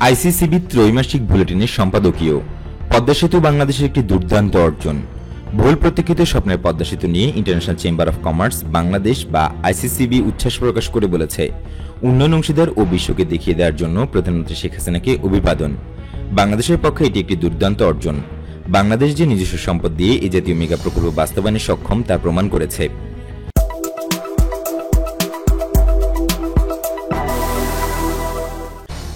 ICCB ত্রৈমাসিক বুলেটিনের সম্পাদকীয়। পদ্মা সেতু বাংলাদেশের একটি দুর্দান্ত অর্জন। ভুল প্রতীক্ষিত স্বপ্নের পদ্মা সেতু নিয়ে international chamber of commerce Bangladesh বা আইসিসিবি উচ্ছ্বাস প্রকাশ করে বলেছে, উন্নয়ন অংশীদার ও বিশ্বকে দেখিয়ে দেওয়ার জন্য প্রধানমন্ত্রী শেখ হাসিনাকে অভিবাদন। বাংলাদেশের পক্ষে এটি একটি দুর্দান্ত অর্জন। বাংলাদেশ যে নিজস্ব সম্পদ দিয়ে এই জাতীয় মেগা প্রকল্প বাস্তবায়নে সক্ষম তা প্রমাণ করেছে।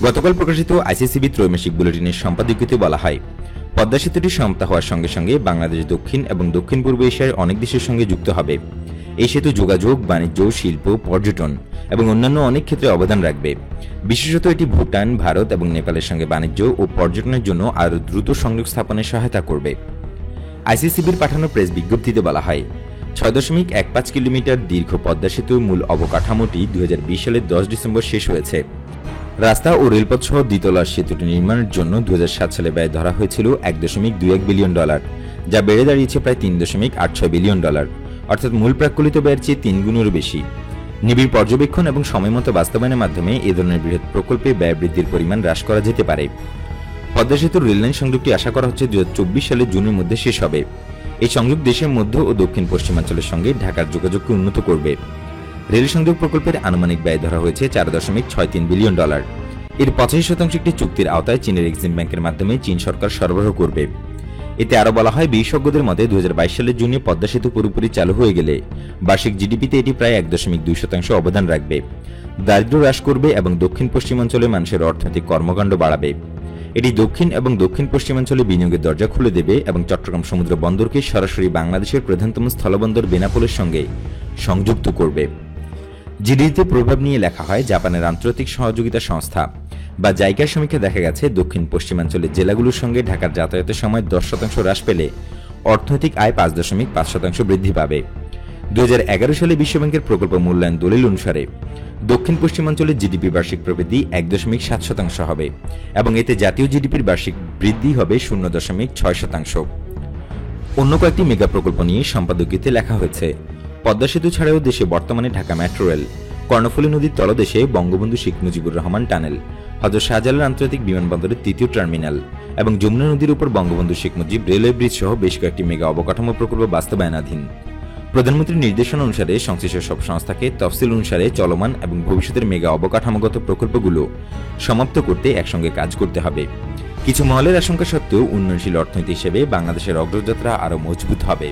গতকাল প্রকাশিত আইসিসিবি ত্রৈমাসিক বুলেটিনের সম্পাদকীয়তে বলা হয়, পদ্মা সেতুটি সমাপ্ত হওয়ার সঙ্গে সঙ্গে বাংলাদেশ দক্ষিণ এবং দক্ষিণ পূর্ব এশিয়ার অনেক দেশের সঙ্গে যুক্ত হবে। এই সেতু যোগাযোগ, বাণিজ্য, শিল্প, পর্যটন এবং অন্যান্য অনেক ক্ষেত্রে অবদান রাখবে। বিশেষত এটি ভুটান, ভারত এবং নেপালের সঙ্গে বাণিজ্য ও পর্যটনের জন্য আরও দ্রুত সংযোগ স্থাপনে সহায়তা করবে। আইসিসিবির পাঠানো প্রেস বিজ্ঞপ্তিতে বলা হয়, ৬.১৫ কিলোমিটার দীর্ঘ পদ্মা সেতুর মূল অবকাঠামোটি ২০২০ সালের ১০ ডিসেম্বর শেষ হয়েছে। রাস্তা ও রেলপথ সহ দ্বিতলার সেতুটি নির্মাণের জন্য ২০০৭ সালে ব্যয় ধরা হয়েছিল $১.২১ বিলিয়ন, যা বেড়ে দাঁড়িয়েছে প্রায় $৩.৮৬ বিলিয়ন, অর্থাৎ মূল প্রাক্কলিত ব্যয়ের চেয়ে ৩ গুণেরও বেশি। নিবিড় পর্যবেক্ষণ এবং সময়মতো বাস্তবায়নের মাধ্যমে এ ধরনের বৃহৎ প্রকল্পে ব্যয় বৃদ্ধির পরিমাণ হ্রাস করা যেতে পারে। পদ্মা সেতুর রেললাইন সংযোগটি আশা করা হচ্ছে ২০২৪ সালের জুনের মধ্যে শেষ হবে। এই সংযোগ দেশের মধ্য ও দক্ষিণ পশ্চিমাঞ্চলের সঙ্গে ঢাকার যোগাযোগকে উন্নত করবে। রেল সংযোগ প্রকল্পের আনুমানিক ব্যয় ধরা হয়েছে $৪.৬৩ বিলিয়ন। এর ৮৫% একটি চুক্তির আওতায় চীনের এক্সিম ব্যাংকের মাধ্যমে চীন সরকার সরবরাহ করবে। এতে আরও বলা হয়, বিশেষজ্ঞদের মতে ২০২২ সালের জুনে পদ্মা সেতু পুরোপুরি চালু হয়ে গেলে বার্ষিক জিডিপিতে এটি প্রায় ১.২% অবদান রাখবে, দারিদ্র্য হ্রাস করবে এবং দক্ষিণ পশ্চিমাঞ্চলে মানুষের অর্থনৈতিক কর্মকাণ্ড বাড়াবে। এটি দক্ষিণ এবং দক্ষিণ পশ্চিমাঞ্চলে বিনিয়োগের দরজা খুলে দেবে এবং চট্টগ্রাম সমুদ্র বন্দরকে সরাসরি বাংলাদেশের প্রধানতম স্থলবন্দর বেনাপোলের সঙ্গে সংযুক্ত করবে। জিডিপিতে প্রভাব নিয়ে লেখা হয়, জাপানের আন্তর্জাতিক সহযোগিতা সংস্থা বা জাইকার সমীক্ষা দেখা গেছে, দক্ষিণ পশ্চিমাঞ্চলের জেলাগুলোর সঙ্গে ঢাকার যাতায়াতের সময় 10% হ্রাস পেলে অর্থনৈতিক আয় ৫.৫% বৃদ্ধি পাবে। ২০১১ সালে বিশ্বব্যাংকের প্রকল্প মূল্যায়ন দলিল অনুসারে দক্ষিণ পশ্চিমাঞ্চলের জিডিপি বার্ষিক প্রবৃদ্ধি ১.৭% হবে এবং এতে জাতীয় জিডিপির বার্ষিক বৃদ্ধি হবে ০.৬%। অন্য কয়েকটি মেগা প্রকল্প নিয়ে সম্পাদকীয়তে লেখা হয়েছে, পদ্মা সেতু ছাড়াও দেশে বর্তমানে ঢাকা মেট্রো রেল, কর্ণফুলী নদীর তলদেশে বঙ্গবন্ধু শেখ মুজিবুর রহমান টানেল, হযরত শাহজালাল আন্তর্জাতিক বিমানবন্দরের ৩য় টার্মিনাল এবং যমুনা নদীর উপর বঙ্গবন্ধু শেখ মুজিব রেলওয়ে ব্রিজ সহ বেশ কয়েকটি মেগা অবকাঠামো প্রকল্প বাস্তবায়নাধীন। প্রধানমন্ত্রীর নির্দেশনা অনুসারে সংশ্লিষ্ট সব সংস্থাকে তফসিল অনুসারে চলমান এবং ভবিষ্যতের মেগা অবকাঠামোগত প্রকল্পগুলো সমাপ্ত করতে একসঙ্গে কাজ করতে হবে। কিছু মহলের আশঙ্কা সত্ত্বেও উন্নয়নশীল অর্থনীতি হিসেবে বাংলাদেশের অগ্রযাত্রা আরও মজবুত হবে।